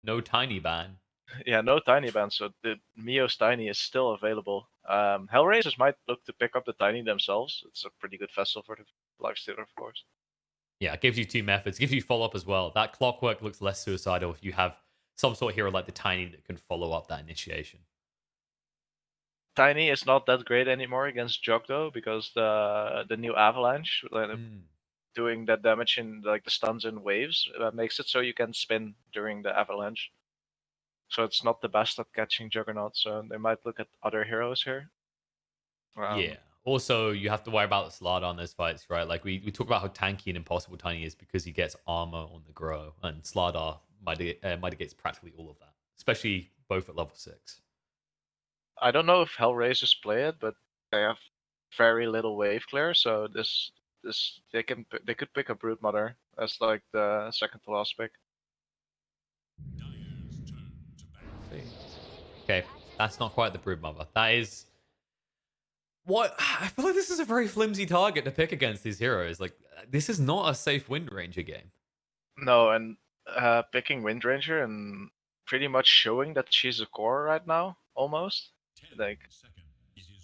No tiny ban. Yeah, no tiny ban, so the Mio's tiny is still available. HellRaisers might look to pick up the tiny themselves. It's a pretty good vessel for the lifestealer, of course. Yeah, it gives you two methods. Gives you follow up as well. That clockwork looks less suicidal if you have some sort of hero like the tiny that can follow up that initiation. Tiny is not that great anymore against Jug though, because the new Avalanche Mm. doing that damage in like the stuns in waves makes it so you can spin during the Avalanche. So it's not the best at catching Juggernaut. So they might look at other heroes here. Yeah. Um, Also, you have to worry about the Slardar on those fights, right? Like we talk about how tanky and impossible Tiny is because he gets armor on the grow, and Slardar mitigates practically all of that, especially both at level 6. I don't know if Hellraisers play it, but they have very little wave clear. So this they could pick a Broodmother as like the second to last pick. See. Okay, that's not quite the Broodmother. That is what I feel like. This is a very flimsy target to pick against these heroes. Like this is not a safe Wind Ranger game. No, and picking Windranger and pretty much showing that she's a core right now, almost. Like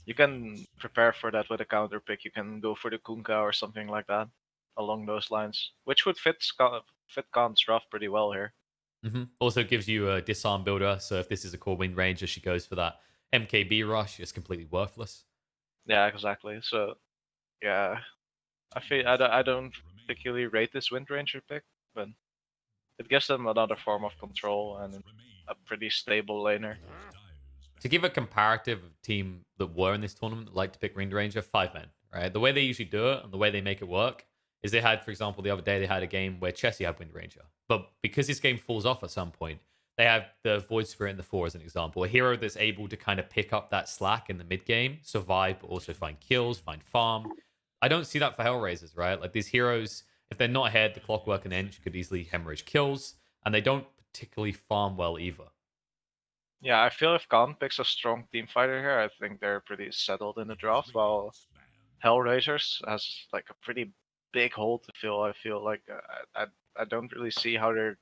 you can prepare for that with a counter pick. You can go for the Kunkka or something like that, along those lines, which would fit Khan's draft pretty well here. Also gives you a disarm builder, so if this is a core Wind Ranger, she goes for that MKB rush. It's completely worthless. Yeah, exactly. So yeah, I don't particularly rate this Windranger pick, but it gives them another form of control and a pretty stable laner. To give a comparative of team that were in this tournament that like to pick Wind Ranger, 5 men, right? The way they usually do it and the way they make it work is they had, for example, the other day they had a game where Chessie had Wind Ranger. But because this game falls off at some point, they have the Void Spirit in the 4 as an example. A hero that's able to kind of pick up that slack in the mid game, survive, but also find kills, find farm. I don't see that for HellRaisers, right? Like these heroes, if they're not ahead, the Clockwork and Ench could easily hemorrhage kills, and they don't particularly farm well either. Yeah, I feel if Khan picks a strong team fighter here, I think they're pretty settled in the draft. While Hellraisers has like a pretty big hole to fill. I feel like I don't really see how they're.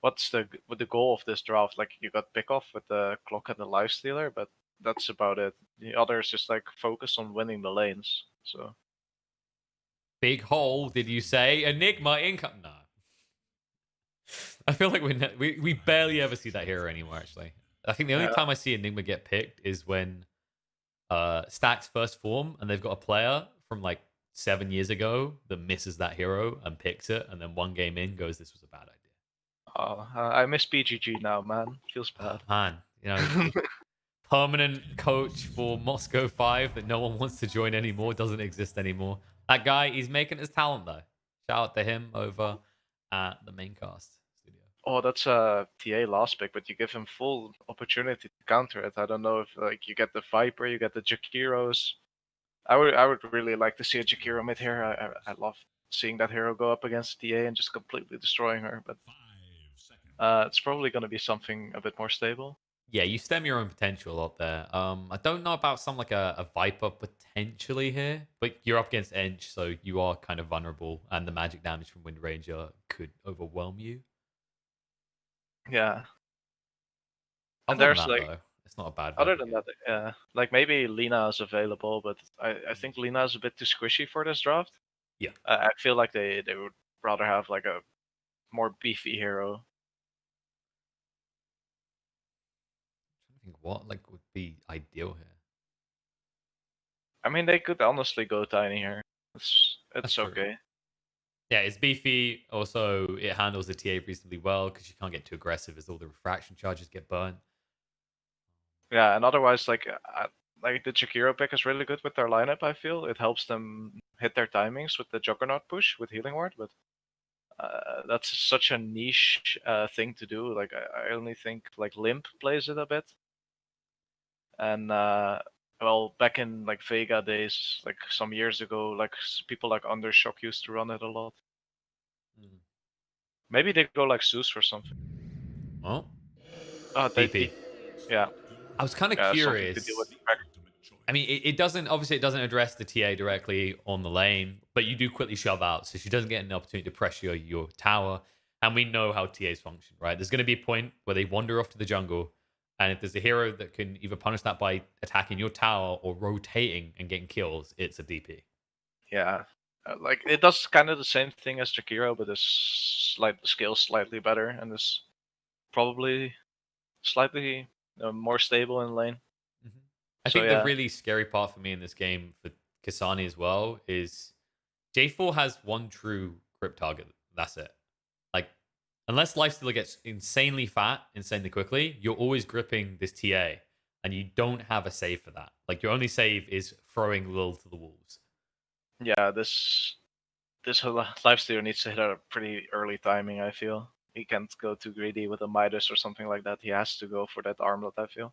What's the goal of this draft? Like you got pick off with the clock and the lifestealer, but that's about it. The others just like focus on winning the lanes. So Big hole, did you say? Enigma income? No. I feel like we barely ever see that hero anymore, actually. I think the only yeah, time I see Enigma get picked is when Stacks first form and they've got a player from like 7 years ago that misses that hero and picks it, and then one game in goes, this was a bad idea. I miss BGG now, man. Feels Oh, bad. man, permanent coach for Moscow 5 that no one wants to join anymore doesn't exist anymore. That guy, he's making his talent though. Shout out to him over at the main cast studio. Oh, that's a TA last pick, but you give him full opportunity to counter it. I don't know if like you get the Viper, you get the Jakiros. I would really like to see a Jakiro mid here. I love seeing that hero go up against TA and just completely destroying her. But it's probably going to be something a bit more stable. Yeah, you stem your own potential up there. I don't know about some like a Viper potentially here, but you're up against Edge, so you are kind of vulnerable, and the magic damage from Wind Ranger could overwhelm you. Yeah, and Other than there's that, like though, it's not a bad other Viper than game. that, like maybe Lina is available, but I think Lina is a bit too squishy for this draft. Yeah. I feel like they would rather have like a more beefy hero. I think what like would be ideal here. I mean, they could honestly go tiny here. That's It's true. okay. Yeah, it's beefy. Also, it handles the TA reasonably well because you can't get too aggressive as all the refraction charges get burnt. Yeah, and otherwise, like the Jakiro pick is really good with their lineup. I feel it helps them hit their timings with the Juggernaut push with Healing Ward, but that's such a niche thing to do. Like I only think like Limp plays it a bit, and well, back in like Vega days, like some years ago, like people like Undershock used to run it a lot. Mm. Maybe they go like Zeus or something. Well, Oh, BP. yeah, I was kind of yeah, something to do with curious. the back. I mean, it doesn't obviously it doesn't address the TA directly on the lane, but you do quickly shove out, so she doesn't get an opportunity to pressure your tower. And we know how TAs function, right? There's going to be a point where they wander off to the jungle. And if there's a hero that can either punish that by attacking your tower or rotating and getting kills, it's a DP. Yeah. Like it does kind of the same thing as Jakiro, but the scale slightly better and is probably slightly more stable in lane. Mm-hmm. I So think the yeah, really scary part for me in this game for Kasani as well is J4 has one true grip target. That's it. Like, unless Lifestealer gets insanely fat, insanely quickly, you're always gripping this TA, and you don't have a save for that. Like, your only save is throwing Lil to the wolves. yeah, this whole lifesteal needs to hit a pretty early timing. I feel he can't go too greedy with a Midas or something like that. He has to go for that armlet. I feel.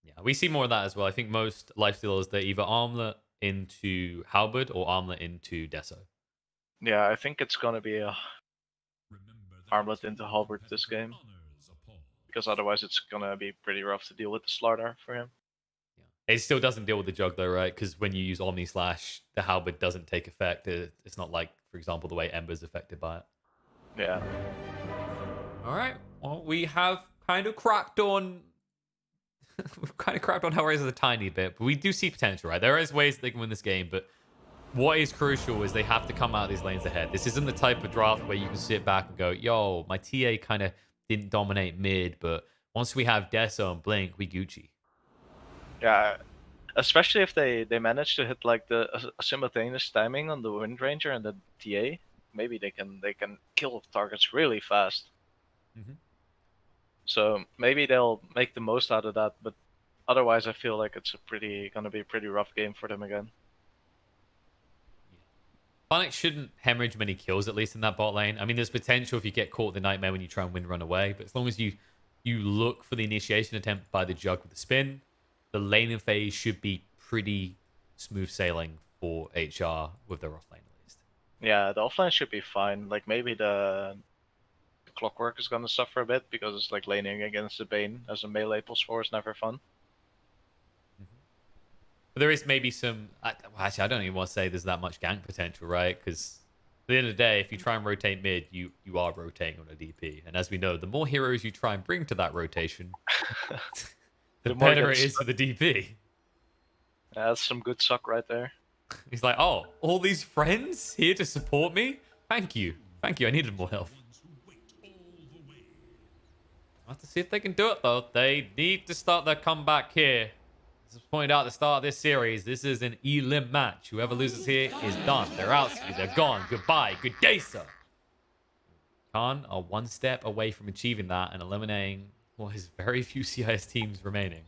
Yeah, we see more of that as well. I think most Lifestealers, they either armlet into Halberd or armlet into Deso. Yeah, I think it's gonna be a armlet into Halberd this game, because otherwise it's gonna be pretty rough to deal with the Slardar for him. Yeah. It still doesn't deal with the jug though, right? Because when you use Omni Slash, the Halberd doesn't take effect. It's not like, for example, the way Ember's affected by it. Yeah. All right. Well, we have kind of cracked on. We've kind of cracked on HellRaisers a tiny bit, but we do see potential, right? There is ways they can win this game, but what is crucial is they have to come out of these lanes ahead. This isn't the type of draft where you can sit back and go, yo, my TA kind of didn't dominate mid, but once we have Deso and Blink, we Gucci. Yeah, especially if they manage to hit like a simultaneous timing on the Wind Ranger and the TA, maybe they can kill targets really fast. Mm-hmm. So maybe they'll make the most out of that. But otherwise, I feel like it's gonna be a pretty rough game for them again. Phonics shouldn't hemorrhage many kills, at least in that bot lane. I mean, there's potential if you get caught in the nightmare when you try and win run away, but as long as you look for the initiation attempt by the jug with the spin, the laning phase should be pretty smooth sailing for HR with their offlane at least. Yeah, the offline should be fine. Like maybe the Clockwork is gonna suffer a bit because it's like laning against the Bane as a melee +4 is never fun. But there is maybe some. Actually, I don't even want to say there's that much gank potential, right? Because at the end of the day, if you try and rotate mid, you are rotating on a DP. And as we know, the more heroes you try and bring to that rotation, the better it is for the DP. Yeah, that's some good suck right there. He's like, oh, all these friends here to support me? Thank you. Thank you. I needed more health. I'll have to see if they can do it, though. They need to start their comeback here. As pointed out at the start of this series, this is an elim match. Whoever loses here is done. They're out. They're gone. Goodbye. Good day, sir. Khan are one step away from achieving that and eliminating what is very few CIS teams remaining.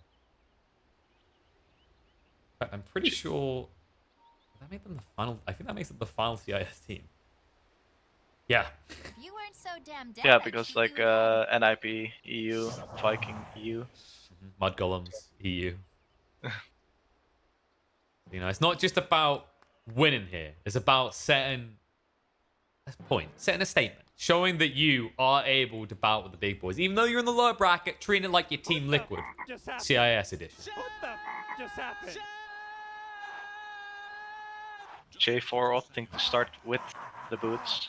In fact, I'm pretty sure that made them the final. I think that makes them the final CIS team. Yeah. You weren't so damn dead. Yeah, because like NIP, EU, Viking, EU. Mud Golems, EU. You know, it's not just about winning here. It's about setting a point, setting a statement, showing that you are able to bout with the big boys, even though you're in the lower bracket, treating it like your Team Liquid, CIS edition. What the just happened? J4 opting to start with the boots.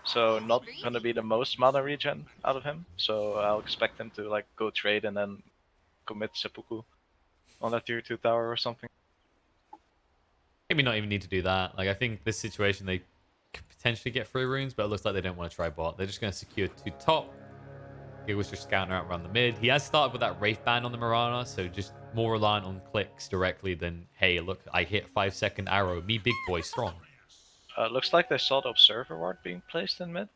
So not gonna be the most mana regen out of him. So I'll expect him to like go trade and then commit seppuku on that tier 2 tower or something. Maybe not even need to do that. Like, I think this situation, they could potentially get 3 runes, but it looks like they don't want to try bot. They're just going to secure 2 top. He was just scouting out around the mid. He has started with that Wraith Band on the Mirana, so just more reliant on clicks directly than, hey, look, I hit 5-second arrow. Me big boy strong. Looks like they saw the Observer Ward being placed in mid.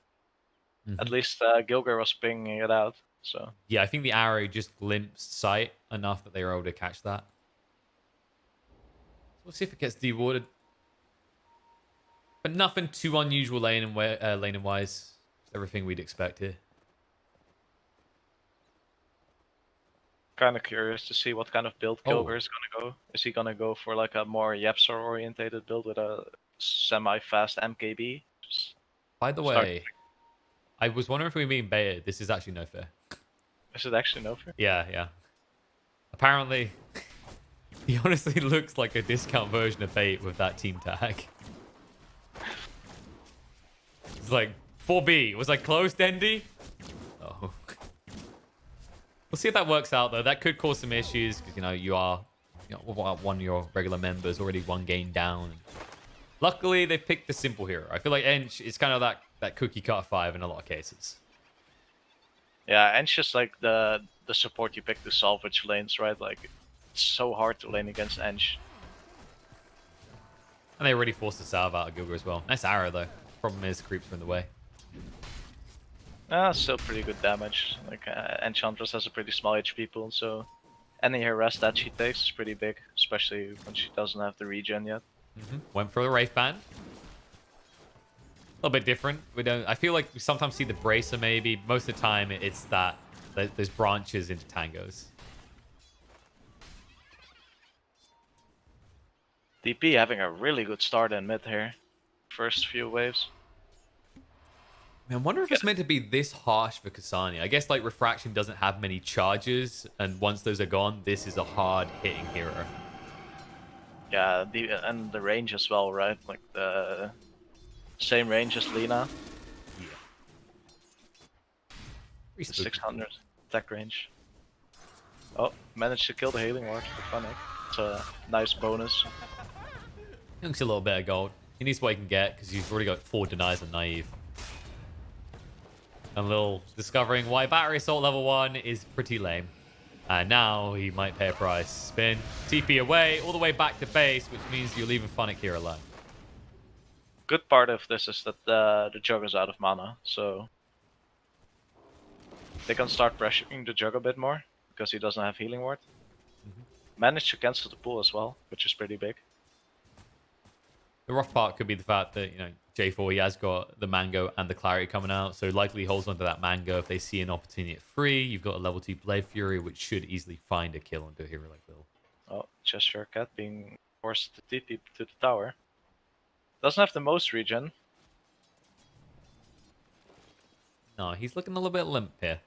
Mm-hmm. At least Gilger was pinging it out. So yeah, I think the arrow just glimpsed sight enough that they were able to catch that. We'll see if it gets dewarded. But nothing too unusual laning wise. Everything we'd expect here. kind of curious to see what kind of build Gilger is gonna go. Is he gonna go for like a more Yapsor orientated build with a semi-fast MKB? By the way, I was wondering if we mean beta. This is actually no fair. Is it actually no fair? Yeah. Apparently, he honestly looks like a discount version of bait with that team tag. It's like 4B. Was I close, Dendy? Oh. We'll see if that works out, though. That could cause some issues because, you are one of your regular members already one game down. Luckily, they've picked the simple hero. I feel like Ench is kind of that cookie cutter 5 in a lot of cases. Yeah, Ench is like the support you pick to salvage lanes, right? Like, it's so hard to lane against Ench. And they already forced the salve out of Gilga as well. Nice arrow, though. Problem is, creeps are in the way. Still pretty good damage. Like, Enchantress has a pretty small HP pool, so any harass that she takes is pretty big, especially when she doesn't have the regen yet. Went for the Wraith Band. A little bit different. I feel like we sometimes see the Bracer, maybe. Most of the time, it's that there's branches into tangos. DP having a really good start in mid here. First few waves. I wonder if it's meant to be this harsh for Kasani. I guess like Refraction doesn't have many charges, and once those are gone, this is a hard hitting hero. Yeah, and the range as well, right? Like the same range as Lina. Yeah. 600 attack range. Oh, managed to kill the healing ward with Fennec. It's a nice bonus. He looks a little bit of gold. He needs what he can get because he's already got 4 denies and naive. And Lil discovering why battery assault level 1 is pretty lame. And now he might pay a price. Spin, TP away, all the way back to base, which means you're leaving Funnick here alone. Good part of this is that the Jug is out of mana, so they can start pressuring the Jug a bit more because he doesn't have healing ward. Managed to cancel the pool as well, which is pretty big. The rough part could be the fact that, J4, he has got the Mango and the Clarity coming out, so likely holds onto that Mango. If they see an opportunity at free, you've got a level 2 Blade Fury, which should easily find a kill onto a hero like Will. Oh, Cheshire Cat being forced to TP to the tower. Doesn't have the most regen. No, he's looking a little bit limp here.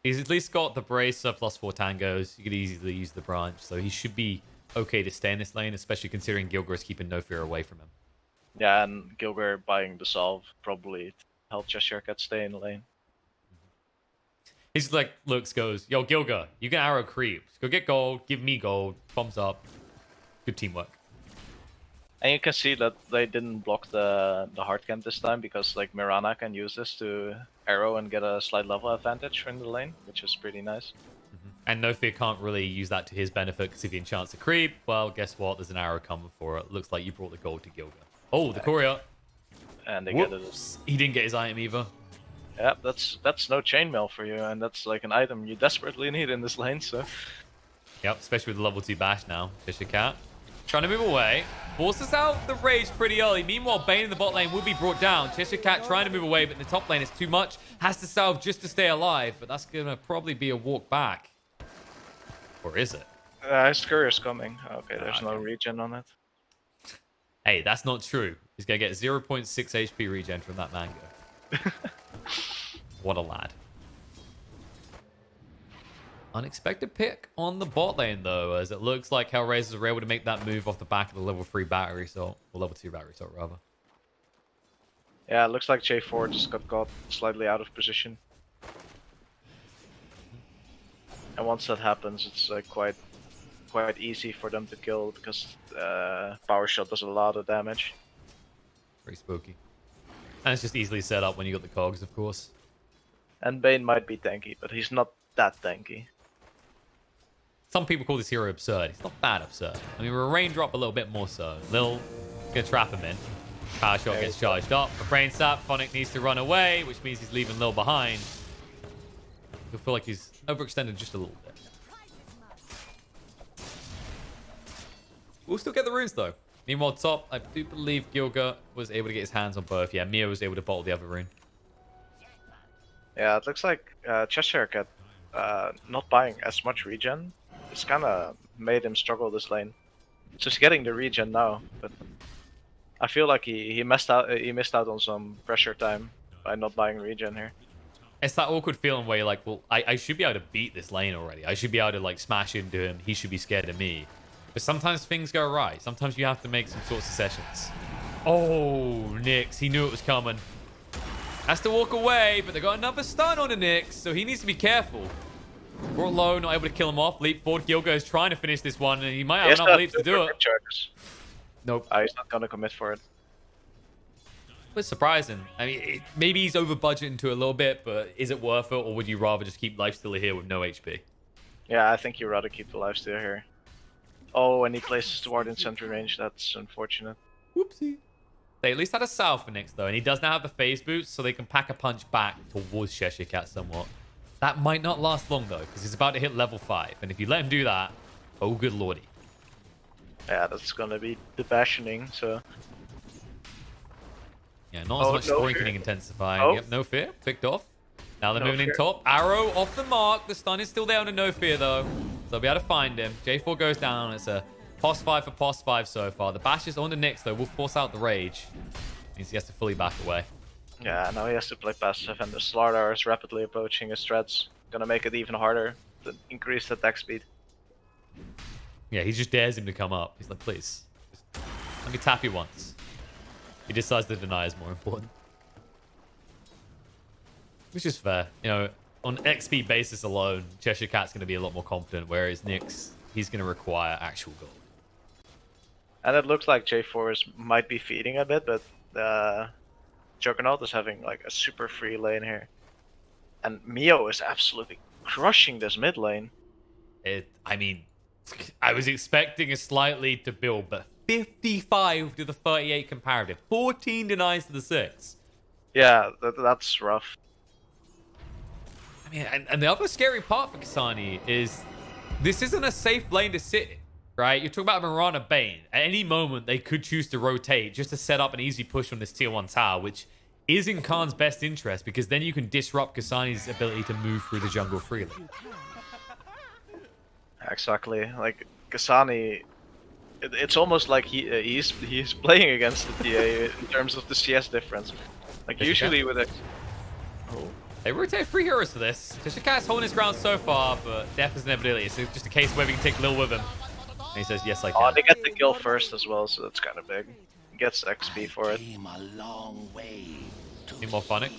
He's at least got the Bracer plus 4 tangos. You could easily use the branch, so he should be okay to stay in this lane, especially considering Gilgar is keeping no fear away from him. Yeah, and Gilgar buying the solve probably helped Cheshire Cat stay in the lane. He's like, goes, yo, Gilgar, you can arrow creeps. Go get gold, give me gold, thumbs up. Good teamwork. And you can see that they didn't block the hard camp this time because like Mirana can use this to arrow and get a slight level advantage in the lane, which is pretty nice. And No Fear can't really use that to his benefit because if he enchants a creep, well, guess what? There's an arrow coming for it. Looks like you brought the gold to Gilgar. Oh, the courier. And they Whoops. get it. He didn't get his item either. Yeah, that's no chainmail for you, and that's like an item you desperately need in this lane, so... Yep, especially with the level 2 bash now. Cheshire Cat trying to move away. Forces out the rage pretty early. Meanwhile, Bane in the bot lane will be brought down. Cheshire Cat trying to move away, but in the top lane is too much. Has to salve just to stay alive, but that's going to probably be a walk back. Or is it? His courier's coming. Okay, there's no regen on it. Hey, that's not true. He's going to get 0.6 HP regen from that Mango. What a lad. Unexpected pick on the bot lane, though, as it looks like HellRaisers are able to make that move off the back of the level 3 battery assault. Or level 2 battery assault, rather. Yeah, it looks like J4 just got caught slightly out of position. And once that happens, it's like quite easy for them to kill because Power Shot does a lot of damage. Very spooky. And it's just easily set up when you got the cogs, of course. And Bane might be tanky, but he's not that tanky. Some people call this hero absurd. He's not that absurd. I mean, we're a raindrop a little bit more so. Lil gonna trap him in. Power Shot gets charged up. A brain sap. Phonic needs to run away, which means he's leaving Lil behind. You'll feel like he's overextended just a little bit. We'll still get the runes, though. Meanwhile, top, I do believe Gilgar was able to get his hands on both. Yeah, Mia was able to bottle the other rune. Yeah, it looks like Cheshire Cat not buying as much regen. It's kind of made him struggle this lane. Just getting the regen now, but I feel like he missed out. He missed out on some pressure time by not buying regen here. It's that awkward feeling where you're like, well, I should be able to beat this lane already. I should be able to like smash into him. He should be scared of me. But sometimes things go right. Sometimes you have to make some sorts of sessions. Oh, Nyx, he knew it was coming. Has to walk away, but they got another stun on the Nyx, so he needs to be careful. Brought low, not able to kill him off. Leap forward. Gilgo is trying to finish this one, and he might have enough leaps to do it. Charges. Nope. He's not gonna commit for it. It's surprising. I mean, maybe he's over budgeting to a little bit, but is it worth it, or would you rather just keep lifesteal here with no HP? Yeah, I think you'd rather keep the lifesteal here. Oh, and he places the ward in sentry range. That's unfortunate. Whoopsie. They at least had a Salve for Nyx, though, and he does now have the phase boots, so they can pack a punch back towards Cheshire Cat somewhat. That might not last long, though, because he's about to hit level 5, and if you let him do that, oh, good lordy. Yeah, that's gonna be the bastioning, so... Yeah, not as much strengthening intensifying. Oh. Yep, no fear. Picked off. Now they're No moving fear. in top. Arrow off the mark. The stun is still there on a no fear, though. So they'll be able to find him. J4 goes down. It's a pos 5 for pos 5 so far. The bash is on the Nyx, though. Will force out the rage. Means he has to fully back away. Yeah, now he has to play passive, and the Slardar is rapidly approaching his threads. Gonna make it even harder to increase the attack speed. Yeah, he just dares him to come up. He's like, please. Just let me tap you once. He decides to deny is more important. Which is fair. You know, on XP basis alone, Cheshire Cat's going to be a lot more confident, whereas Nyx, he's going to require actual gold. And it looks like J4 might be feeding a bit, but Juggernaut is having like a super free lane here. And Mio is absolutely crushing this mid lane. I mean, I was expecting a slightly to build, but 55 to the 38 comparative. 14 denies to the 6. Yeah, that's rough. I mean, and the other scary part for Kasani is this isn't a safe lane to sit in, right? You're talking about Mirana Bane. At any moment, they could choose to rotate just to set up an easy push on this tier 1 tower, which is in Khan's best interest because then you can disrupt Kasani's ability to move through the jungle freely. Exactly. Like, Kasani, it's almost like he's playing against the TA in terms of the CS difference. Like, usually with a... Oh. They rotate 3 heroes for this. Cheshire Cat's holding his ground so far, but death is inevitability. So it's just a case where we can take Lil with him. And he says, yes, I can. Oh, they get the kill first as well, so that's kind of big. He gets XP for it. Need more Phonic.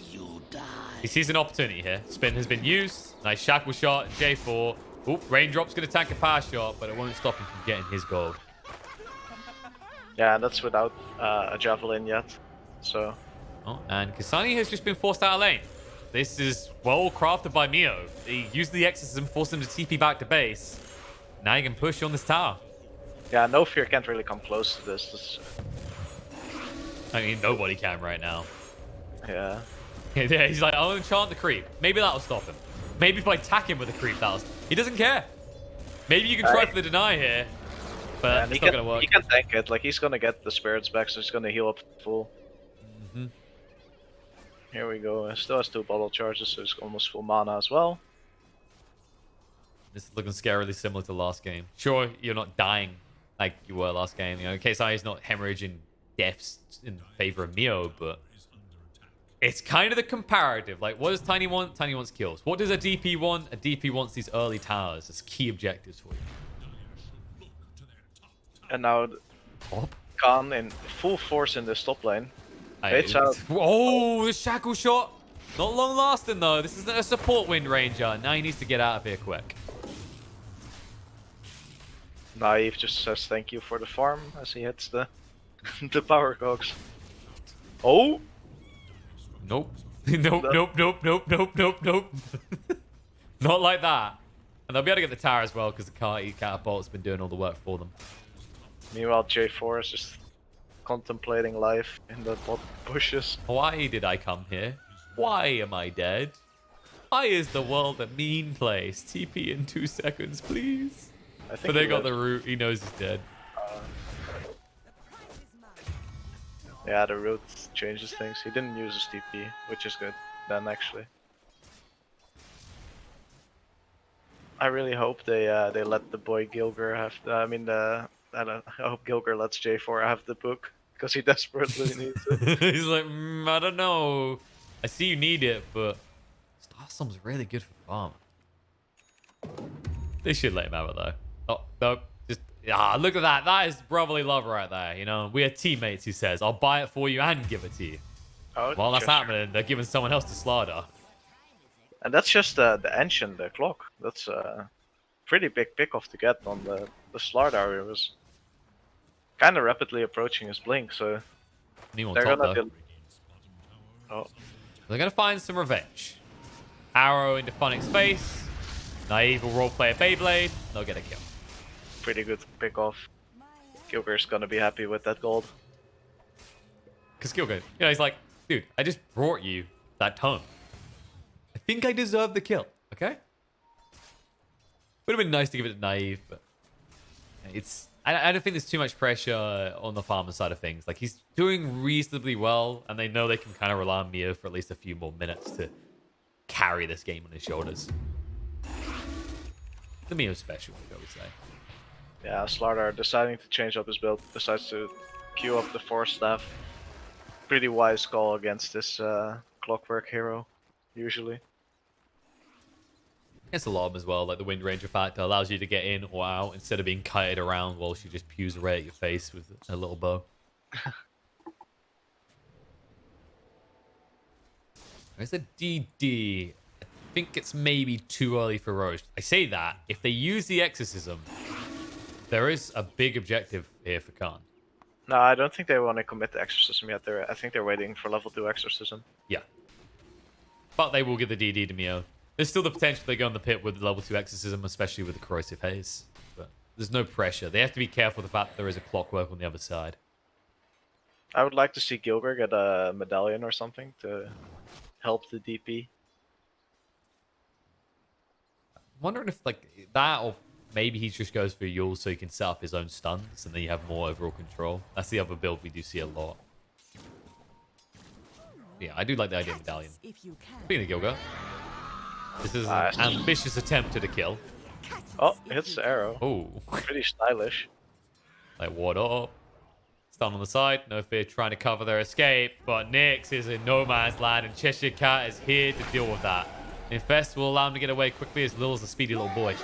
He sees an opportunity here. Spin has been used. Nice shackle shot. J4. Oop, Raindrop's going to tank a power shot, but it won't stop him from getting his gold. Yeah, that's without a javelin yet. So... Oh, and Kasani has just been forced out of lane. This is well crafted by Mio. He used the exorcism, forced him to TP back to base. Now you can push on this tower. Yeah, No Fear can't really come close to this. I mean, nobody can right now. Yeah. Yeah, he's like, I'll enchant the creep. Maybe that'll stop him. Maybe if I attack him with a creep, he doesn't care. Maybe you can try for the deny here, but it's not going to work. He can tank it. Like, he's going to get the spirits back, so he's going to heal up full. Here we go. Still has 2 bottle charges, so he's almost full mana as well. This is looking scarily similar to last game. Sure, you're not dying like you were last game. You know, KSI is not hemorrhaging deaths in favor of Mio, but it's kind of the comparative. Like, what does Tiny want? Tiny wants kills. What does a DP want? A DP wants these early towers as key objectives for you. And now Top? Khan in full force in this top lane. Oh, the shackle shot. Not long lasting, though. This isn't a support Wind Ranger. Now he needs to get out of here quick. Naive just says thank you for the farm as he hits the the power cogs. Oh! Nope. Nope. Not like that. And they'll be able to get the tower as well because the catapult's been doing all the work for them. Meanwhile, J4 is just contemplating life in the bushes. Why did I come here? Why am I dead? Why is the world a mean place? TP in 2 seconds, please. I think But they got the root. He knows he's dead. Yeah, the root changes things. He didn't use his TP, which is good then, actually. I really hope they let the boy Gilger have the, I hope Gilger lets J4 have the book, because he desperately needs it. He's like, I don't know. I see you need it, but Starstorm's really good for farm. They should let him have it, though. Oh, no. Just, look at that. That is brotherly love right there, you know? We are teammates, he says. I'll buy it for you and give it to you. Oh, While that's just- happening, they're giving someone else to slaughter. And that's just the engine, the clock. That's a pretty big pickoff to get on the Slardar. It was kind of rapidly approaching his blink, so New on they're top, gonna. though. Oh, They're going to find some revenge. Arrow into Phonic's face. Naive will roleplay a Beyblade. They'll get a kill. pretty good pickoff. Gilger's gonna be happy with that gold. Because Gilgir, he's like, dude, I just brought you that tome. I think I deserve the kill, okay? Would have been nice to give it to Naive, but it's... I don't think there's too much pressure on the farmer side of things. Like, he's doing reasonably well, and they know they can kind of rely on Mio for at least a few more minutes to carry this game on his shoulders. The Mio special, I would say. Yeah, Slardar deciding to change up his build, decides to queue up the Force Staff. Pretty wise call against this Clockwork hero, usually. It's a lot as well, like the Wind Ranger factor allows you to get in or out instead of being kited around while she just pews right at your face with a little bow. There's a DD. I think it's maybe too early for Roche. I say that. If they use the Exorcism, there is a big objective here for Khan. No, I don't think they want to commit the Exorcism yet. I think they're waiting for level 2 Exorcism. Yeah. But they will give the DD to Mio. There's still the potential they go in the pit with the level 2 Exorcism, especially with the Corrosive Haze. But there's no pressure. They have to be careful of the fact that there is a Clockwork on the other side. I would like to see Gilger get a medallion or something to help the DP. I'm wondering if like that, or maybe he just goes for Yule so he can set up his own stuns and then you have more overall control. That's the other build we do see a lot. Yeah, I do like the idea of medallion. Speaking of Gilger, this is an ambitious attempt at a kill. Oh, hits the arrow. Oh, Pretty stylish. like what up? Stun on the side, no fear trying to cover their escape, but Nyx is in no man's land and Cheshire Cat is here to deal with that. Infest will allow him to get away quickly as Lil's a speedy little boy.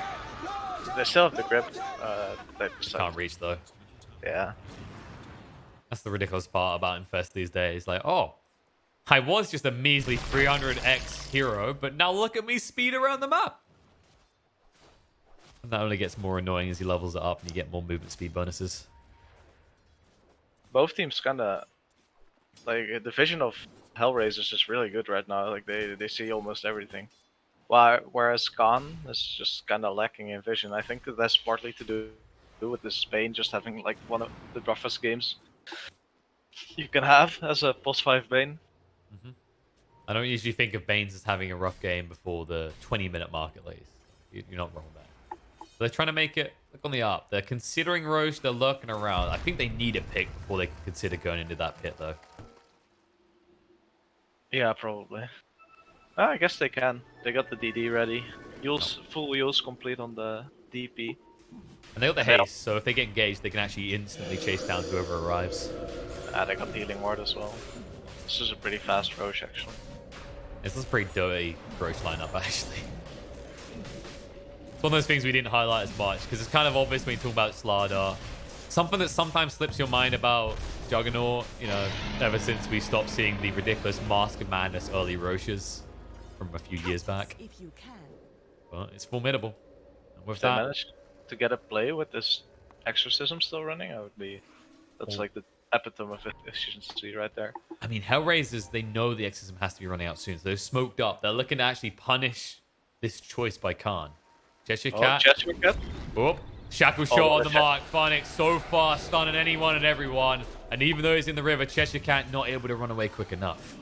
They still have the grip. Can't reach though. Yeah. That's the ridiculous part about Infest these days. Like, oh, I was just a measly 300x hero, but now look at me speed around the map. And that only gets more annoying as he levels it up and you get more movement speed bonuses. Both teams kinda like the vision of HellRaisers is really good right now. Like they see almost everything. Whereas Khan is just kinda lacking in vision. I think that that's partly to do with this Bane just having like one of the roughest games you can have as a post 5 Bane. I don't usually think of Banes as having a rough game before the 20-minute mark at least. You're not wrong there. But they're trying to make it look on the up. They're considering Roche. They're lurking around. I think they need a pick before they can consider going into that pit, though. Yeah, probably. I guess they can. They got the DD ready. Full wheels complete on the DP. And they got the haste, so if they get engaged, they can actually instantly chase down whoever arrives. They got the healing ward as well. This is a pretty fast Roche, actually. This is a pretty dirty Roche lineup, actually. It's one of those things we didn't highlight as much, because it's kind of obvious when you talk about Slardar. Something that sometimes slips your mind about Juggernaut, ever since we stopped seeing the ridiculous Mask of Madness early Roches from a few years back. If you can. But it's formidable. And with If they that, manage to get a play with this Exorcism still running, that's like the epitome of efficiency right there. I mean, HellRaisers, they know the Exorcism has to be running out soon, so they're smoked up. They're looking to actually punish this choice by Khan. Cheshire Cat. Cheshire Cat. Oh, shackle shot on the mark. Phoenix so far stunning anyone and everyone. And even though he's in the river, Cheshire Cat not able to run away quick enough.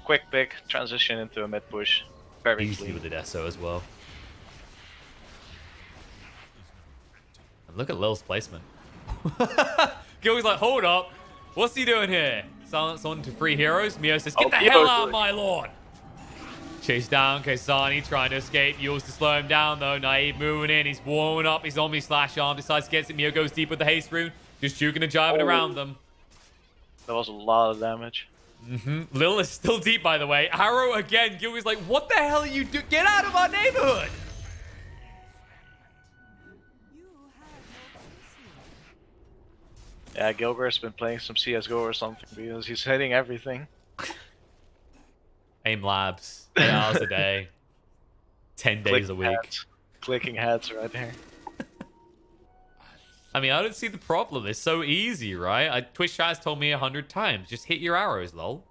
Quick pick, transition into a mid push. Very Easily clean. with the Deso as well. And look at Lil's placement. Gil's like, hold up. What's he doing here? Silence on to 3 heroes. Mio says, get the hell out of my lawn. Chase down Kaisani, trying to escape. Yules to slow him down, though. Naive moving in. He's warming up his zombie slash arm. Decides to get it. Mio goes deep with the haste rune. Just juking and jiving around them. That was a lot of damage. Lil is still deep, by the way. Arrow again. Gil is like, what the hell are you doing? Get out of our neighborhood. Yeah, Gilbert's been playing some CSGO or something because he's hitting everything. Aim labs, 8 hours a day, 10 days a Clicking week. heads. Clicking heads right here. I mean, I don't see the problem. It's so easy, right? Twitch chat has told me 100 times. Just hit your arrows, lol.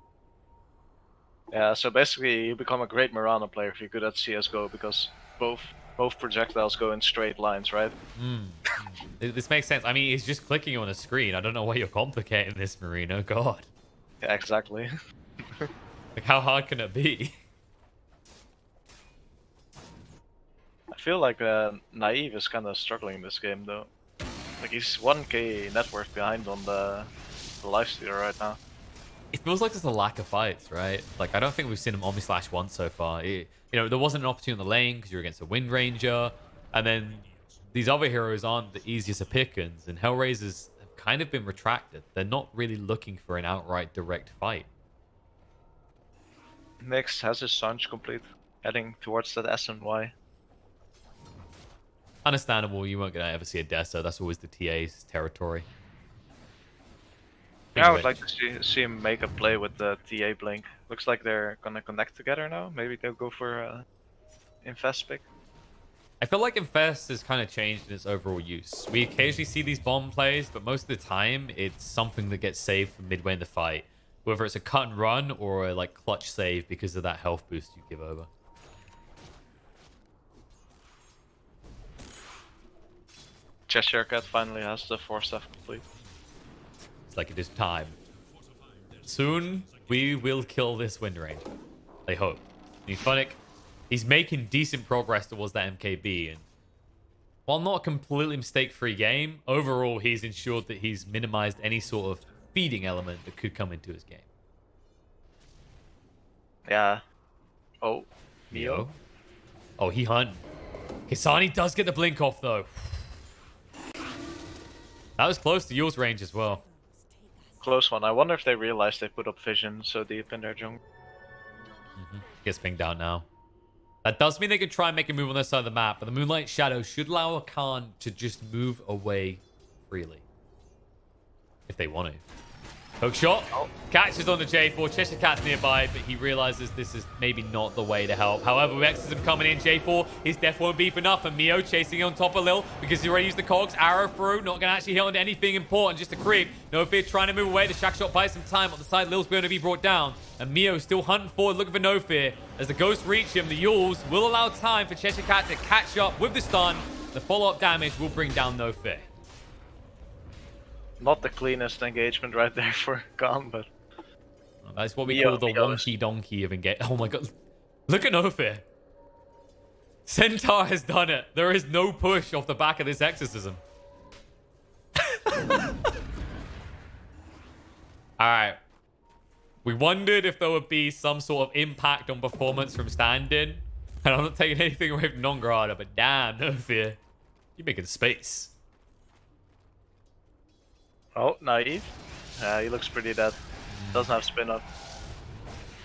Yeah, so basically you become a great Mirana player if you're good at CSGO because both projectiles go in straight lines, right? This makes sense. I mean, it's just clicking on a screen. I don't know why you're complicating this, Marino. God. Yeah, exactly. Like, how hard can it be? I feel like Naive is kind of struggling this game though. Like he's 1k net worth behind on the lifestealer right now. It feels like there's a lack of fights, right? Like, I don't think we've seen him Omni-Slash once so far. You know, there wasn't an opportunity in the lane because you're against a Wind Ranger. And then these other heroes aren't the easiest of pickings. And HellRaisers have kind of been retracted. They're not really looking for an outright direct fight. Nyx has his Sanj complete, heading towards that S and Y. Understandable, you weren't going to ever see a Dessa. That's always the TA's territory. Yeah, I would like to see him make a play with the TA Blink. Looks like they're gonna connect together now. Maybe they'll go for Infest pick. I feel like Infest has kind of changed in its overall use. We occasionally see these bomb plays, but most of the time, it's something that gets saved from midway in the fight. Whether it's a cut and run or a like clutch save because of that health boost you give over. Cheshire Cat finally has the 4-staff complete. It's like it is time. Soon, we will kill this Wind Ranger. I hope. I mean, Funnick, he's making decent progress towards that MKB, and while not a completely mistake-free game, overall, he's ensured that he's minimized any sort of feeding element that could come into his game. Yeah. Oh. Neo. Oh, he hunt. Kisani does get the blink off, though. That was close to Yule's range as well. Close one. I wonder if they realized they put up vision so deep in their jungle. Gets pinged down now. That does mean they could try and make a move on their side of the map, but the Moonlight Shadow should allow Khan to just move away freely. If they want to. Hook shot. Catches on the J4. Cheshire Cat's nearby, but he realizes this is maybe not the way to help. However, with Exorcism coming in, J4, his death won't be for nothing. Mio chasing on top of Lil because he already used the cogs. Arrow through. Not going to actually hit onto anything important, just a creep. No fear trying to move away. The shack shot buys some time. On the side, Lil's going to be brought down. And Mio still hunting forward, looking for no fear. As the ghosts reach him, the Yules will allow time for Cheshire Cat to catch up with the stun. The follow-up damage will bring down no fear. Not the cleanest engagement right there for Khan, but... That's what we call the wonky donkey of engagement. Oh my god. Look at no fear. Centaur has done it. There is no push off the back of this exorcism. Alright. We wondered if there would be some sort of impact on performance from stand-in. And I'm not taking anything away from Non-Grata, but damn, no fear. You're making space. Oh, Naive. He looks pretty dead. Doesn't have spin up.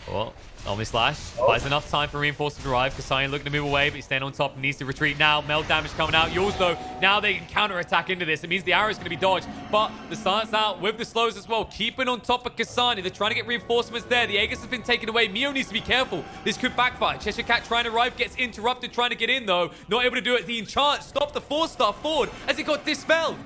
Well, Omni-Slash buys enough time for reinforcements to arrive. Kasai looking to move away, but he's staying on top and needs to retreat now. Meld damage coming out. Yules, though, now they can counter-attack into this. It means the arrow's going to be dodged, but the silence out with the slows as well. Keeping on top of Kasani. They're trying to get reinforcements there. The Aegis has been taken away. Mio needs to be careful. This could backfire. Cheshire Cat trying to arrive, gets interrupted, trying to get in, though. Not able to do it. The enchant stopped the 4-star forward as it got dispelled.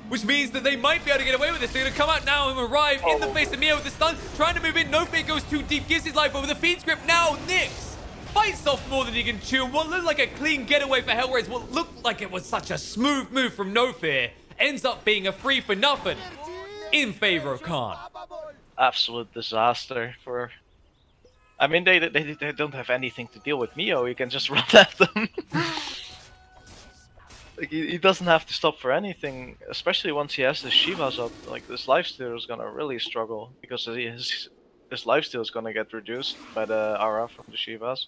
Which means that they might be able to get away with this. They're going to come out now and arrive in the face of Mio with the stun. Trying to move in. No fear goes too deep. Gives his life over the feed script. Now Nyx fights off more than he can chew. What looked like a clean getaway for HellRaisers. What looked like it was such a smooth move from No Fear ends up being a free for nothing in favor of Khan. Absolute disaster for... I mean, they don't have anything to deal with Mio. You can just run at them. Like, he doesn't have to stop for anything, especially once he has the Shivas up. Like, this lifesteal is gonna really struggle because his lifesteal is gonna get reduced by the aura from the Shivas.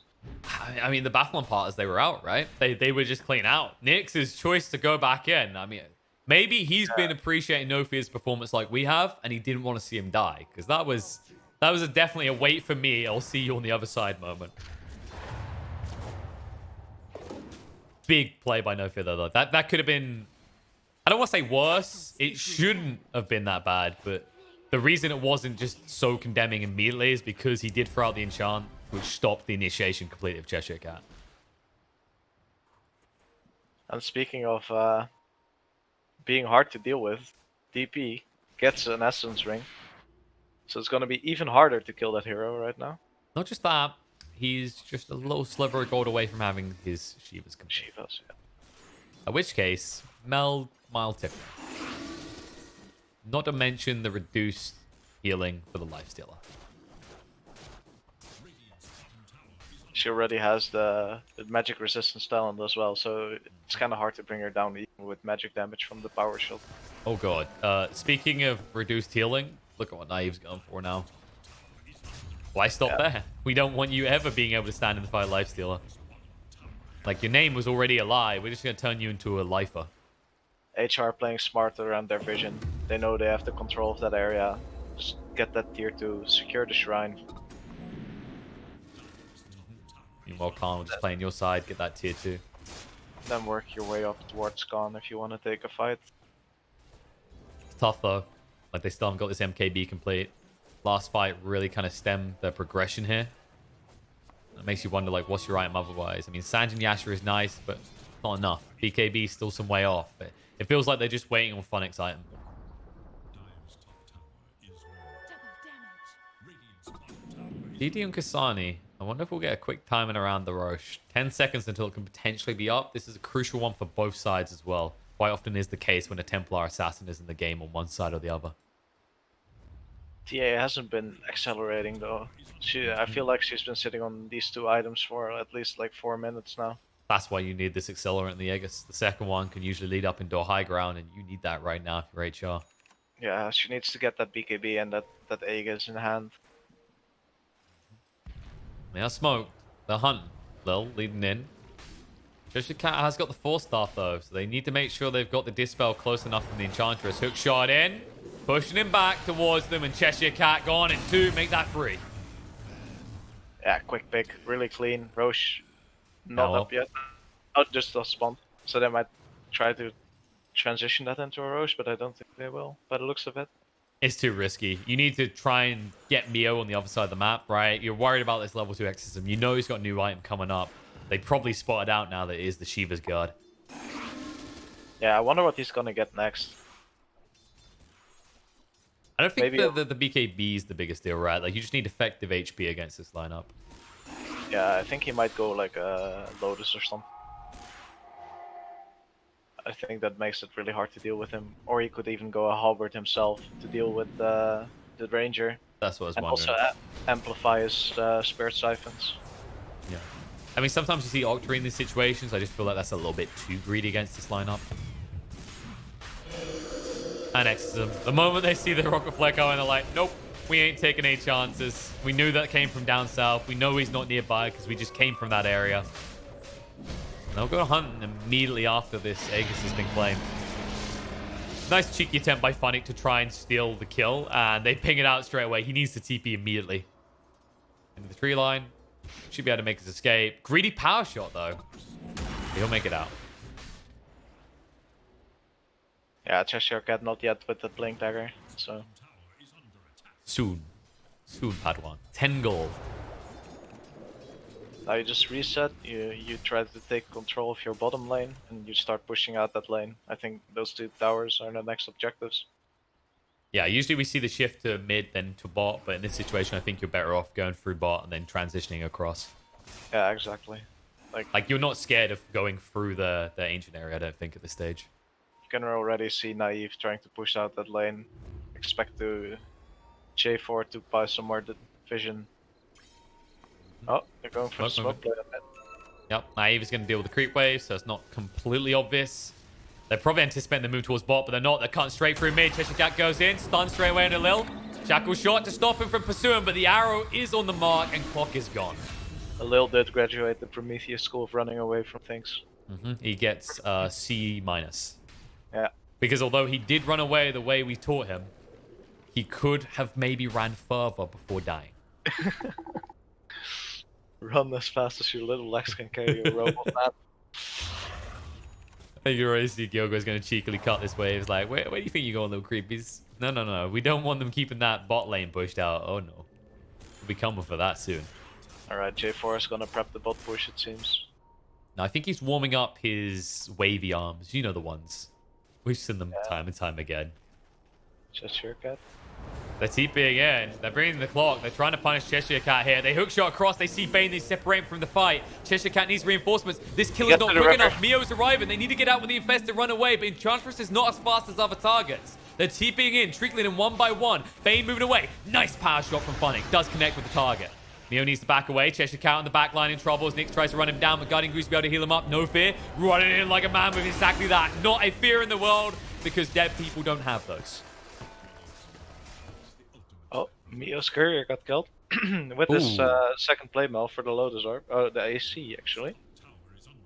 I mean, the Bathlon parters, they were out, right? They were just clean out. Nyx's choice to go back in. I mean, maybe he's been appreciating No Fear's performance like we have, and he didn't want to see him die because that was definitely a wait for me. I'll see you on the other side moment. Big play by No Fear though. That could have been, I don't want to say worse. It shouldn't have been that bad, but the reason it wasn't just so condemning immediately is because he did throw out the enchant which stopped the initiation completely of Cheshire Cat. And speaking of being hard to deal with, DP gets an Essence Ring. So it's going to be even harder to kill that hero right now. Not just that, he's just a little sliver of gold away from having his Shivas complete. Shivas, yeah. In which case, mild tip. Not to mention the reduced healing for the Lifestealer. She already has the magic resistance talent as well, so it's kind of hard to bring her down even with magic damage from the power shield. Oh god. Speaking of reduced healing, look at what Naive's going for now. Why stop there? We don't want you ever being able to stand in the fight Lifestealer. Like, your name was already a lie. We're just going to turn you into a lifer. HR playing smart around their vision. They know they have the control of that area. Just get that tier 2, secure the shrine. Meanwhile, Khan will just play on your side, get that tier 2. Then work your way up towards Khan if you want to take a fight. It's tough though. Like, they still haven't got this MKB complete. Last fight really kind of stemmed their progression here. It makes you wonder, like, what's your item otherwise? I mean, Sanjin Yasha is nice, but not enough. BKB is still some way off. It feels like they're just waiting on Funix item. DD and Kasani. I wonder if we'll get a quick timing around the Roche. 10 seconds until it can potentially be up. This is a crucial one for both sides as well. Quite often is the case when a Templar assassin is in the game on one side or the other. TA hasn't been accelerating though. I feel like she's been sitting on these 2 items for at least like 4 minutes now. That's why you need this accelerant in the Aegis. The second one can usually lead up into a high ground, and you need that right now if you're HR. Yeah, she needs to get that BKB and that Aegis in hand. They are smoked. They're hunting. Lil leading in. Cheshire Cat has got the Force Staff though, so they need to make sure they've got the Dispel close enough from the Enchantress. Hook shot in. Pushing him back towards them, and Cheshire Cat gone in 2. Make that 3. Yeah, quick pick. Really clean. Roche not No. up yet. Oh, just a spawn. So they might try to transition that into a Roche, but I don't think they will, by the looks of it. It's too risky. You need to try and get Mio on the other side of the map, right? You're worried about this level 2 exorcism. You know he's got a new item coming up. They probably spotted out now that it is the Shiva's guard. Yeah, I wonder what he's gonna get next. I don't think Maybe the BKB is the biggest deal, right? Like, you just need effective HP against this lineup. Yeah, I think he might go like a Lotus or something. I think that makes it really hard to deal with him. Or he could even go a Halberd himself to deal with the Ranger. That's what I was And wondering. also amplify his Spirit Siphons. Yeah. I mean, sometimes you see Octarine in these situations. I just feel like that's a little bit too greedy against this lineup. And Exorcism. The moment they see the Rocket Flare going, they're like, nope, we ain't taking any chances. We knew that came from down south. We know he's not nearby because we just came from that area. And they'll go hunting immediately after this Aegis has been claimed. Nice cheeky attempt by Funnick to try and steal the kill. And they ping it out straight away. He needs to TP immediately. Into the tree line. Should be able to make his escape. Greedy power shot, though. He'll make it out. Yeah, Cheshire Cat not yet with the Blink Dagger, so... Soon. Soon, Padawan. 10 gold. Now you just reset, you try to take control of your bottom lane, and you start pushing out that lane. I think those 2 towers are the next objectives. Yeah, usually we see the shift to mid, then to bot, but in this situation, I think you're better off going through bot and then transitioning across. Yeah, exactly. Like you're not scared of going through the ancient area, I don't think, at this stage. You can already see Naive trying to push out that lane. Expect to J4 to buy some more vision. Oh, they're going for the smoke play. Yep, Naive is going to deal with the creep wave, so it's not completely obvious. They're probably anticipating the move towards bot, but they're not. They're cutting straight through mid. Cheshire Cat goes in, stuns straight away into Lil. Shackle shot to stop him from pursuing, but the arrow is on the mark and clock is gone. Lil did graduate the Prometheus school of running away from things. He gets C-. Yeah. Because although he did run away the way we taught him, he could have maybe ran further before dying. Run as fast as your little legs can carry a robot man. I think you already see Gilgo's going to cheekily cut this wave. It's like, where do you think you're going, little creepies? No. We don't want them keeping that bot lane pushed out. Oh, no. We'll be coming for that soon. Alright, J4 is gonna prep the bot push, it seems. No, I think he's warming up his wavy arms. You know the ones. We've seen them Yeah. time and time again. Cheshire Cat. They're TPing in. They're bringing the clock. They're trying to punish Cheshire Cat here. They hook shot across. They see Bane. They separate him from the fight. Cheshire Cat needs reinforcements. This killer's Get not to the quick river. enough. Mio's arriving. They need to get out with the Infestor, run away. But Enchantress is not as fast as other targets. They're TPing in, trickling in one by one. Bane moving away. Nice power shot from Funnick. Does connect with the target. Mio needs to back away. Cheshire Cat on the back line in trouble as Nick tries to run him down, but Guardian Goose will be able to heal him up. No fear. Running in like a man with exactly that. Not a fear in the world because dead people don't have those. Oh, Mio's courier got killed. With this second play mail for the Lotus Orb. Oh, the AC, actually.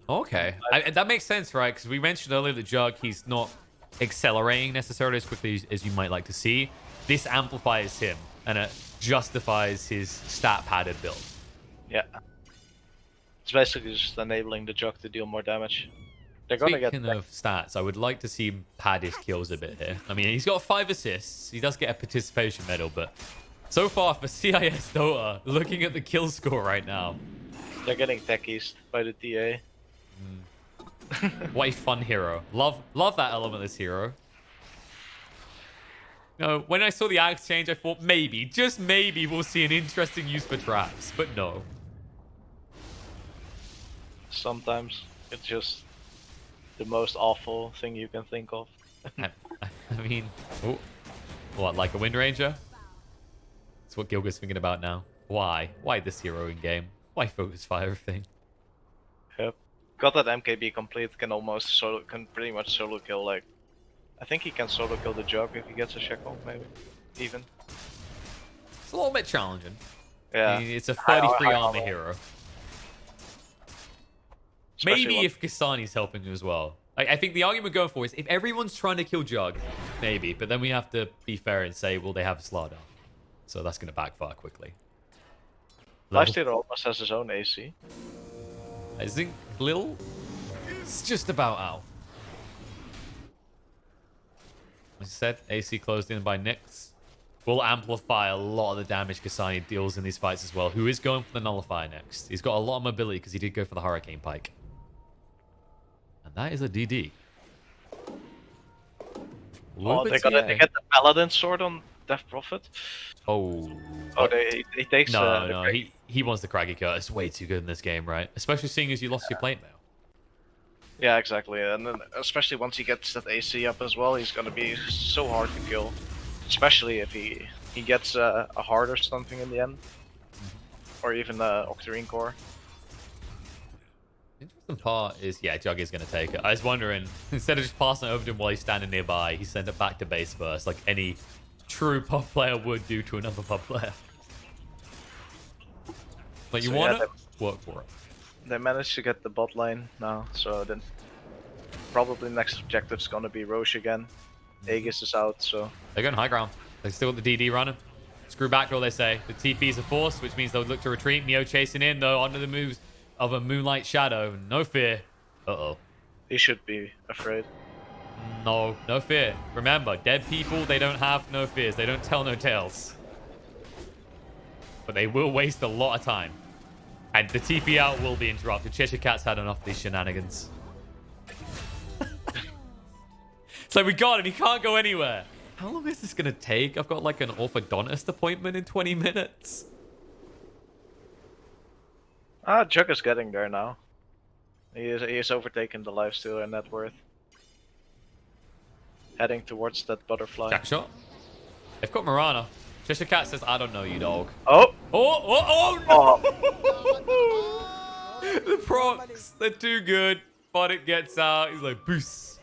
Okay. That makes sense, right? Because we mentioned earlier that Jug, he's not accelerating necessarily as quickly as you might like to see. This amplifies him, and it justifies his stat-padded build. Yeah. It's basically just enabling the Jug to deal more damage. They're gonna get Speaking of stats, I would like to see him pad his kills a bit here. I mean, he's got 5 assists. He does get a participation medal, but so far for CIS Dota, looking at the kill score right now. They're getting techies by the TA. What a fun hero. Love that element of this hero. No, when I saw the axe change, I thought maybe, just maybe, we'll see an interesting use for traps, but no. Sometimes it's just the most awful thing you can think of. I mean, oh, what, like a Wind Ranger? That's what Gilga's thinking about now. Why? Why this hero in game? Why focus fire thing? Yep. Got that MKB complete, can pretty much solo kill, like, I think he can solo kill the Jug if he gets a Shekel, maybe, even. It's a little bit challenging. Yeah. I mean, it's a 33 high armor armor. hero. Especially Maybe if Kasani's helping you as well. Like, I think the argument we're going for is if everyone's trying to kill Jug, maybe, but then we have to be fair and say, well, they have a Slardar. So that's going to backfire quickly. Lifestealer almost has his own AC. I think Lil is just about out. As I said, AC closed in by Nyx. Will amplify a lot of the damage Kasani deals in these fights as well. Who is going for the Nullifier next? He's got a lot of mobility because he did go for the Hurricane Pike. And that is a DD. Oh, they get the Paladin sword on Death Prophet. Oh. Oh, he takes No, he wants the Craggy Cut. It's way too good in this game, right? Especially seeing as you lost your plate mail. Yeah, exactly. And then, especially once he gets that AC up as well, he's gonna be so hard to kill. Especially if he gets a heart or something in the end. Or even a Octarine Core. The interesting part is, yeah, Jug is going to take it. I was wondering, instead of just passing it over to him while he's standing nearby, he sent it back to base first, like any true pub player would do to another pub player. But you So, want yeah, it? Work for it. They managed to get the bot lane now, so then probably next objective's gonna be Roche again. Aegis is out, so They're going high ground. They still got the DD running. Screw back door, they say. The TP's a force, which means they'll look to retreat. Neo chasing in, though, under the moves of a Moonlight Shadow. No fear. Uh-oh. he should be afraid. No fear. Remember, dead people, they don't have no fears. They don't tell no tales. But they will waste a lot of time. And the TP out will be interrupted. Cheshire Cat's had enough of these shenanigans. It's like, we got him. He can't go anywhere. How long is this going to take? I've got like an orthodontist appointment in 20 minutes. Jug is getting there now. He is overtaking the Lifestealer net worth. Heading towards that butterfly. Jack shot. They've got Mirana. Cheshire Cat says, I don't know you, dog. Oh! Oh no! The procs, they're too good. Funnick gets out. He's like, boost.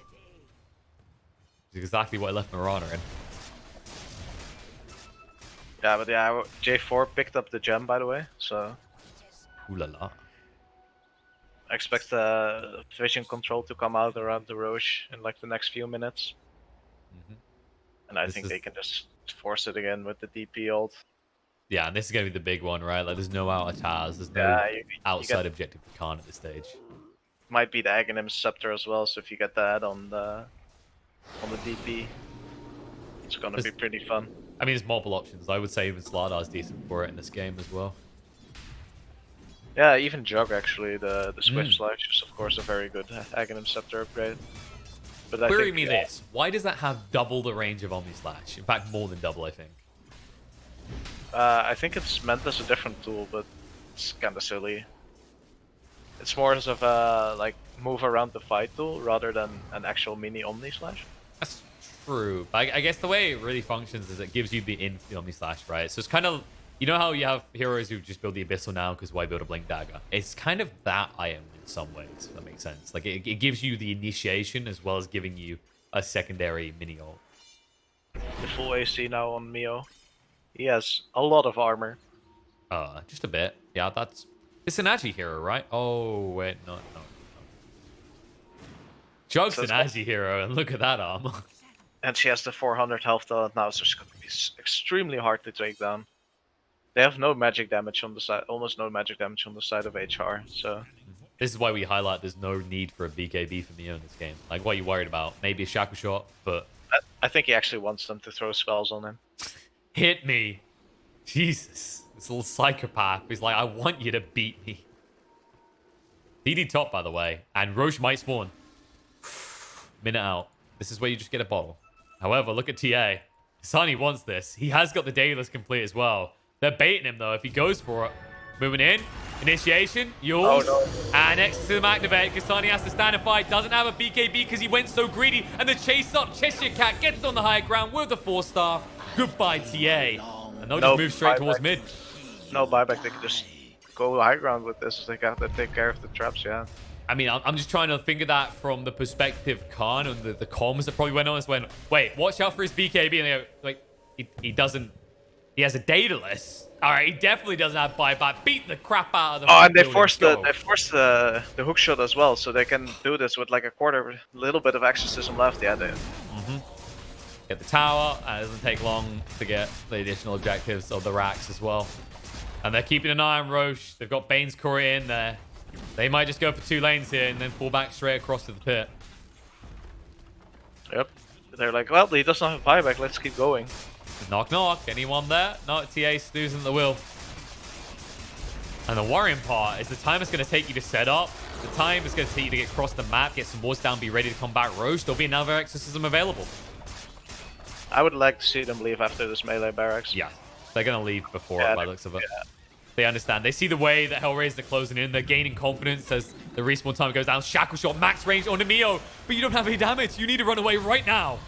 Which is exactly what I left Mirana in. Yeah, but yeah, J4 picked up the gem, by the way, so Ooh la la. I expect the vision control to come out around the Roche in like the next few minutes. And I think they can just force it again with the DP ult. Yeah, and this is going to be the big one, right? Like, there's no outer Taz. There's no Yeah, outside objective for Khan at this stage. Might be the Aghanim Scepter as well, so if you get that on the DP, it's gonna be pretty fun. I mean, there's multiple options. I would say even Slardar's decent for it in this game as well. Yeah, even Jug actually, the Swift Slash is of course a very good Aghanim Scepter upgrade. But I Query think me this. Why does that have double the range of Omni Slash? In fact, more than double, I think. I think it's meant as a different tool, but it's kind of silly. It's more as of a like move around the fight tool rather than an actual mini Omni Slash. That's true. I guess the way it really functions is it gives you the infinite Omni Slash, right? So it's kind of, you know how you have heroes who just build the Abyssal now because why build a Blink Dagger? It's kind of that item in some ways, if that makes sense. Like, it gives you the initiation as well as giving you a secondary mini ult. The full AC now on Mio. He has a lot of armor. Just a bit. Yeah, that's... It's an Agi hero, right? Oh, wait, no. Jug's an Agi hero, and look at that armor. And she has the 400 health talent now, so she's going to be extremely hard to take down. They have no magic damage on the side, almost no magic damage on the side of HR, so... This is why we highlight there's no need for a BKB for Mio in this game. Like, what are you worried about? Maybe a Shackle Shot, but... I think he actually wants them to throw spells on him. Hit me. Jesus. This little psychopath. He's like, I want you to beat me. DD top, by the way. And Roche might spawn. Minute out. This is where you just get a bottle. However, look at TA. Kasani wants this. He has got the Daedalus complete as well. They're baiting him, though, if he goes for it. Moving in. Initiation. Yours. Oh, no. And Exorcism activate. Kasani has to stand and fight. Doesn't have a BKB because he went so greedy. And the chase up. Cheshire Cat gets on the high ground with the 4-star. Goodbye, TA. And they'll just move straight towards mid. No buyback. They can just go high ground with this. They got to take care of the traps, yeah. I mean, I'm just trying to think of that from the perspective Khan and the comms that probably went on. Went, wait, watch out for his BKB. And they go, like, he doesn't. He has a Daedalus. All right, he definitely doesn't have buyback. Beat the crap out of them. Oh, and they forced the hook shot as well, so they can do this with like a little bit of exorcism left. Yeah, they. Get the tower, and it doesn't take long to get the additional objectives of the racks as well. And they're keeping an eye on Roche. They've got Bane's Courier in there. They might just go for 2 lanes here and then fall back straight across to the pit. Yep. They're like, well, he doesn't have a buyback. Let's keep going. Knock, knock. Anyone there? No, TA snoozing the wheel. And the worrying part is the time it's going to take you to set up. The time it's going to take you to get across the map, get some wards down, be ready to combat Roche. There'll be another exorcism available. I would like to see them leave after this melee barracks. Yeah, they're going to leave before it by the looks of it. Yeah. They understand. They see the way that HellRaisers are closing in. They're gaining confidence as the respawn time goes down. Shackle Shot, max range on Mio. But you don't have any damage. You need to run away right now.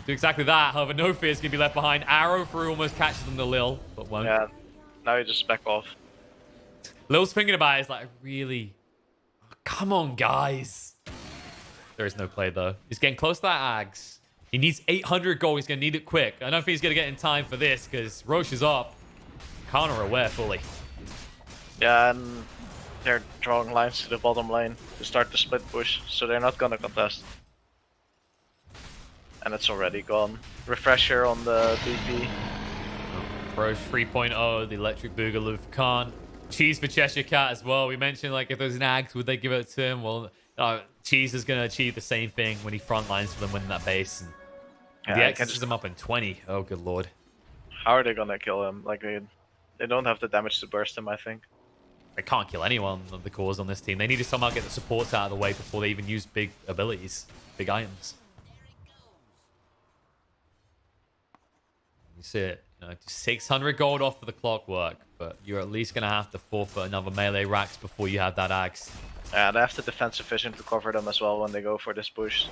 Do exactly that. However, no fear is going to be left behind. Arrow through almost catches them to Lil, but won't. Yeah, now you just back off. Lil's thinking about it. He's like, really? Oh, come on, guys. There is no play, though. He's getting close to that Ags. He needs 800 gold. He's going to need it quick. I don't think he's going to get in time for this because Roche is up. Khan are aware fully. Yeah, and they're drawing lines to the bottom lane to start the split push, so they're not going to contest. And it's already gone. Refresher on the BP. Roche 3.0, the electric boogaloo for Khan. Cheese for Cheshire Cat as well. We mentioned, like, if there's an Ags, would they give it to him? Well, Cheese is going to achieve the same thing when he front lines for them winning that base. And yeah, the exorcism up in 20. Oh, good lord. How are they going to kill him? Like, they don't have the damage to burst him, I think. They can't kill anyone of the cause on this team. They need to somehow get the supports out of the way before they even use big abilities, big items. You see it, 600 gold off for the clockwork, but you're at least going to have to forfeit another melee racks before you have that axe. Yeah, they have the defensive vision to cover them as well when they go for this push.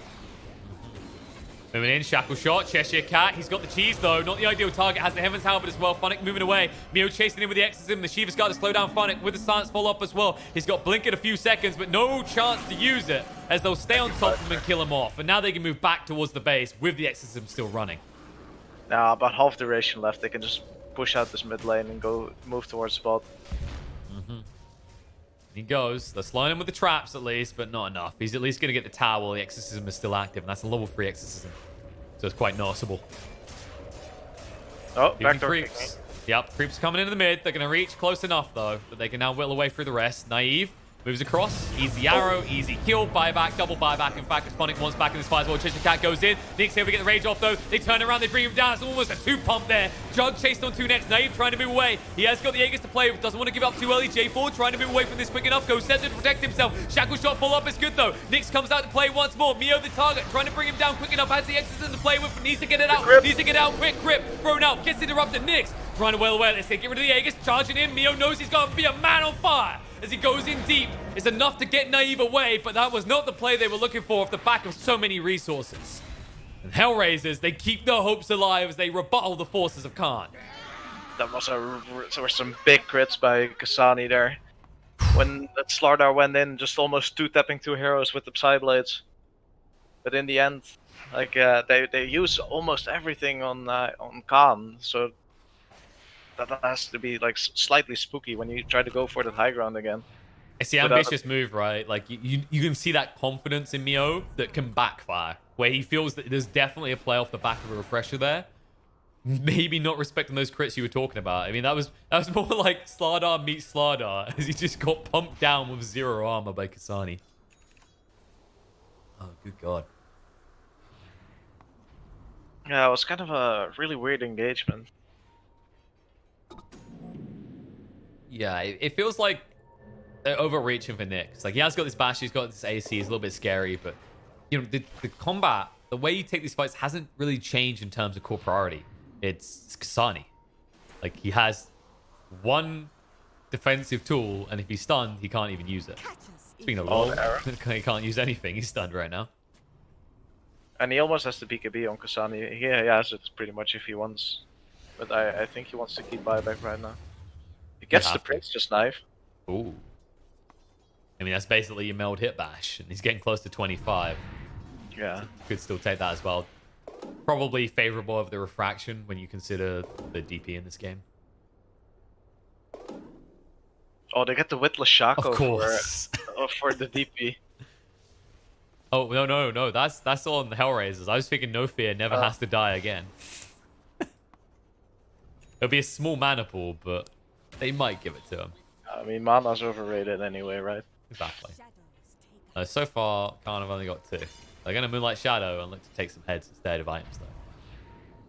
Moving in, Shackle Shot, Cheshire Cat. He's got the cheese, though. Not the ideal target. Has the Heaven's Halberd as well. Funnick moving away. Mio chasing in with the Exorcism. The Shiva's got to slow down Funnick with the Silence follow up as well. He's got Blink in a few seconds, but no chance to use it as they'll stay on top of him and kill him off. And now they can move back towards the base with the Exorcism still running. Now, about half duration left. They can just push out this mid lane and move towards the bot. He goes. They're slowing him with the traps at least, but not enough. He's at least going to get the tower while the Exorcism is still active, and that's a level 3 Exorcism. So it's quite noticeable. Oh, backdoor creeps. Yep, creeps coming into the mid. They're going to reach close enough, though, that they can now whittle away through the rest. Naive Moves across, easy arrow, easy kill, buyback, double buyback. In fact, Phonic wants back in this fight as well. Cheshire Cat goes in. Nick's able to get the rage off though. They turn around, they bring him down. It's almost a 2-pump there. Jug chased on 2 next. Naive trying to move away. He has got the Aegis to play with. Doesn't want to give up too early. J4 trying to move away from this quick enough. Goes center to protect himself. Shackle shot full up is good though. Nix comes out to play once more. Mio the target, trying to bring him down quick enough. Has the Exes to play with. Needs to get it out. Needs to get out quick. Grip thrown out. Gets interrupted. Nix trying to wail away. Let's get rid of the Aegis. Charging in. Mio knows he's going to be a man on fire. As he goes in deep, it's enough to get Naive away, but that was not the play they were looking for off the back of so many resources. And HellRaisers, they keep their hopes alive as they rebuttal the forces of Khan. That was there were some big crits by Kasani there. When that Slardar went in, just almost 2-tapping 2 heroes with the Psyblades. But in the end, like they use almost everything on Khan, so that has to be like slightly spooky when you try to go for the high ground again. It's the ambitious move, right? Like you can see that confidence in Mio that can backfire, where he feels that there's definitely a play off the back of a refresher there. Maybe not respecting those crits you were talking about. I mean, that was more like Slardar meets Slardar as he just got pumped down with 0 armor by Kasani. Oh, good God. Yeah, it was kind of a really weird engagement. Yeah, it feels like they're overreaching for Nyx. Like, he has got this bash, he's got this AC, he's a little bit scary, but, you know, the combat, the way you take these fights hasn't really changed in terms of core priority. It's Kasani. Like, he has one defensive tool, and if he's stunned, he can't even use it. Speaking of lol, he can't use anything, he's stunned right now. And he almost has the BKB on Kasani. He has it pretty much if he wants. But I think he wants to keep buyback right now. He gets the Prince just knife. Ooh. I mean, that's basically your meld hit bash, and he's getting close to 25. Yeah. Could still take that as well. Probably favorable of the refraction when you consider the DP in this game. Oh, they get the Witless Shaco Of course. for the DP. Oh, no. That's on the HellRaisers. I was thinking No Fear never has to die again. It'll be a small mana pool, but they might give it to him. I mean, mana's overrated anyway, right? Exactly. So far, Khan have only got 2. They're going to Moonlight Shadow and look to take some heads instead of items, though.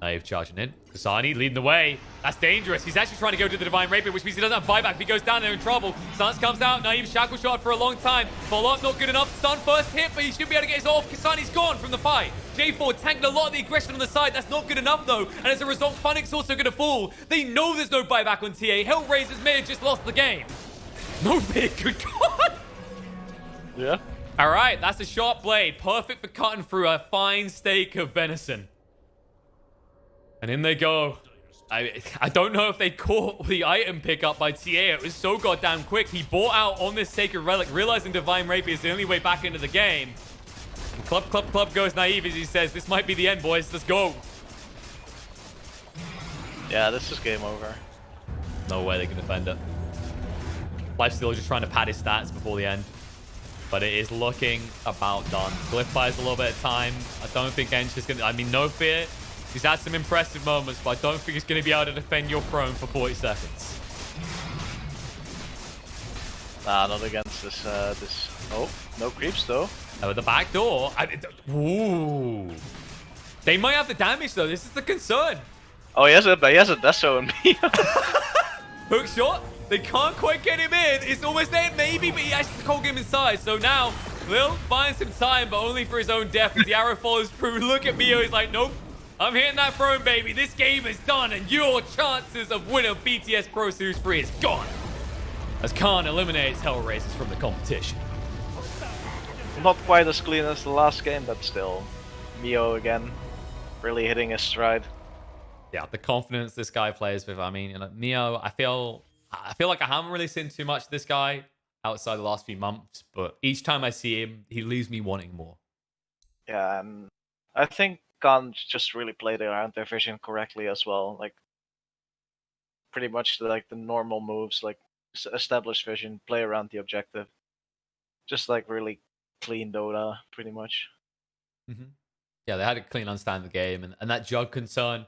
Naive charging in. Kasani leading the way. That's dangerous. He's actually trying to go to the Divine Rapier, which means he doesn't have buyback. If he goes down, they're in trouble. Stance comes out. Naive shackle shot for a long time. Follow-up not good enough. Stun first hit, but he should be able to get his off. Kasani's gone from the fight. J4 tanked a lot of the aggression on the side. That's not good enough, though. And as a result, Funnick's also going to fall. They know there's no buyback on TA. HellRaisers may have just lost the game. No fear. Good God. Yeah. All right, that's a sharp blade. Perfect for cutting through a fine steak of venison. And in they go. I don't know if they caught the item pickup by TA. It was so goddamn quick. He bought out on this Sacred Relic, realizing Divine Rapier is the only way back into the game. And Club goes Naive as he says, this might be the end, boys. Let's go. Yeah, this is game over. No way they can defend it. Lifesteal just trying to pad his stats before the end. But it is looking about done. Glyph buys a little bit of time. I don't think Ench is going to... I mean, No Fear. He's had some impressive moments, but I don't think he's going to be able to defend your throne for 40 seconds. Nah, not against this. Oh, no creeps, though. Oh, the back door. Ooh. They might have the damage, though. This is the concern. Oh, he has a Deso in me. Hook shot. They can't quite get him in. It's almost there, maybe, but he has to cold him inside. So now, Lil finds some time, but only for his own death as the arrow follows through. Look at Mio. He's like, nope. I'm hitting that throne, baby. This game is done, and your chances of winning BTS Pro Series 3 is gone. As Khan eliminates HellRaisers from the competition. Not quite as clean as the last game, but still. Mio again, really hitting his stride. Yeah, the confidence this guy plays with. I mean, you know, Mio, I feel like I haven't really seen too much of this guy outside the last few months, but each time I see him, he leaves me wanting more. Yeah, and I think Khan just really played around their vision correctly as well. Like, pretty much like the normal moves, like established vision, play around the objective. Just like really clean Dota, pretty much. Mm-hmm. Yeah, they had a clean understand of the game, and that Jug concern.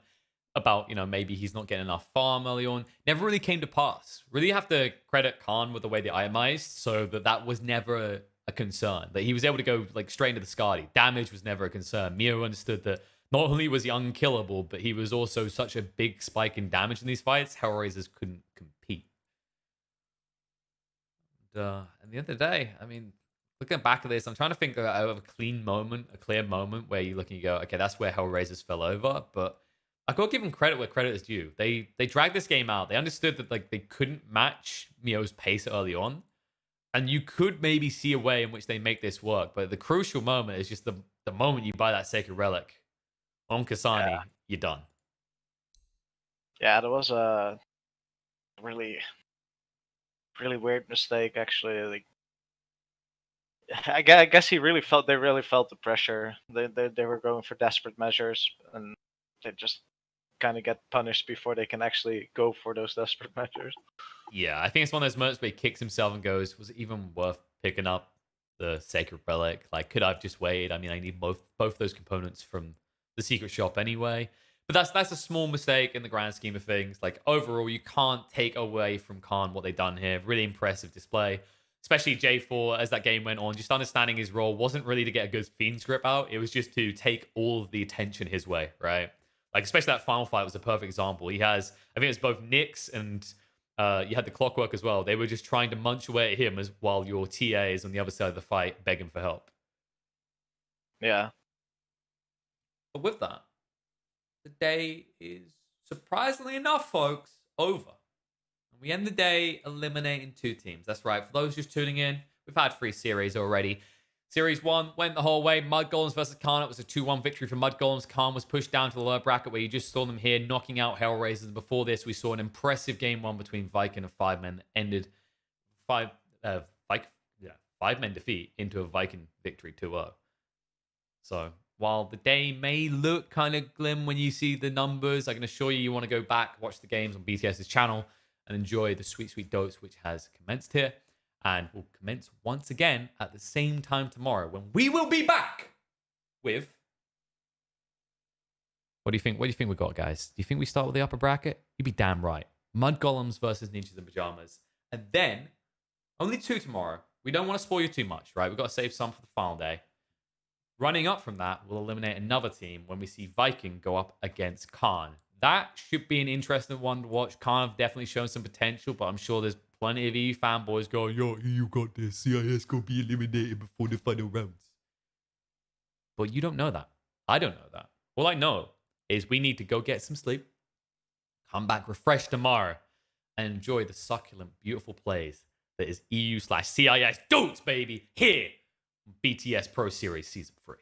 about, maybe he's not getting enough farm early on. Never really came to pass. Really have to credit Khan with the way they itemized so that was never a concern. That he was able to go like straight into the Skadi. Damage was never a concern. Mio understood that not only was he unkillable, but he was also such a big spike in damage in these fights, HellRaisers couldn't compete. And at the end of the day, I mean, looking back at this, I'm trying to think of a clean moment, a clear moment where you look and you go, okay, that's where HellRaisers fell over. But I gotta give them credit where credit is due. They dragged this game out. They understood that like they couldn't match Mio's pace early on, and you could maybe see a way in which they make this work. But the crucial moment is just the moment you buy that Sacred Relic on Kasani, you're done. Yeah, that was a really, really weird mistake. Actually, like I guess they really felt the pressure. They were going for desperate measures, and they just kind of get punished before they can actually go for those desperate measures. Yeah, I think it's one of those moments where he kicks himself and goes, was it even worth picking up the Sacred Relic? Like, could I have just waited? I mean, I need both those components from the secret shop anyway. But that's a small mistake in the grand scheme of things. Like, overall, you can't take away from Khan what they've done here. Really impressive display. Especially J4, as that game went on, just understanding his role wasn't really to get a good Fiend's grip out. It was just to take all of the attention his way, right? Like, especially that final fight was a perfect example. He has, I think it's both Nyx and you had the Clockwork as well. They were just trying to munch away at him while your TA is on the other side of the fight begging for help. Yeah. But with that, the day is, surprisingly enough, folks, over. And we end the day eliminating 2 teams. That's right. For those just tuning in, we've had 3 series already. Series 1 went the whole way. Mud Golems versus Khan. It was a 2-1 victory for Mud Golems. Khan was pushed down to the lower bracket where you just saw them here knocking out HellRaisers. And before this, we saw an impressive game 1 between Viking and 5 men that ended 5 men defeat into a Viking victory 2-0. So while the day may look kind of glim when you see the numbers, I can assure you want to go back, watch the games on BTS's channel, and enjoy the sweet, sweet dose which has commenced here. And will commence once again at the same time tomorrow when we will be back with... What do you think? What do you think we got, guys? Do you think we start with the upper bracket? You'd be damn right. Mud Golems versus Ninjas in Pajamas. And then, only 2 tomorrow. We don't want to spoil you too much, right? We've got to save some for the final day. Running up from that, we'll eliminate another team when we see Viking go up against Khan. That should be an interesting one to watch. Khan have definitely shown some potential, but I'm sure there's plenty of EU fanboys going, yo, you got this. CIS gonna be eliminated before the final rounds. But you don't know that. I don't know that. All I know is we need to go get some sleep, come back refreshed tomorrow, and enjoy the succulent, beautiful plays that is EU/CIS dudes, baby, here on BTS Pro Series Season 3.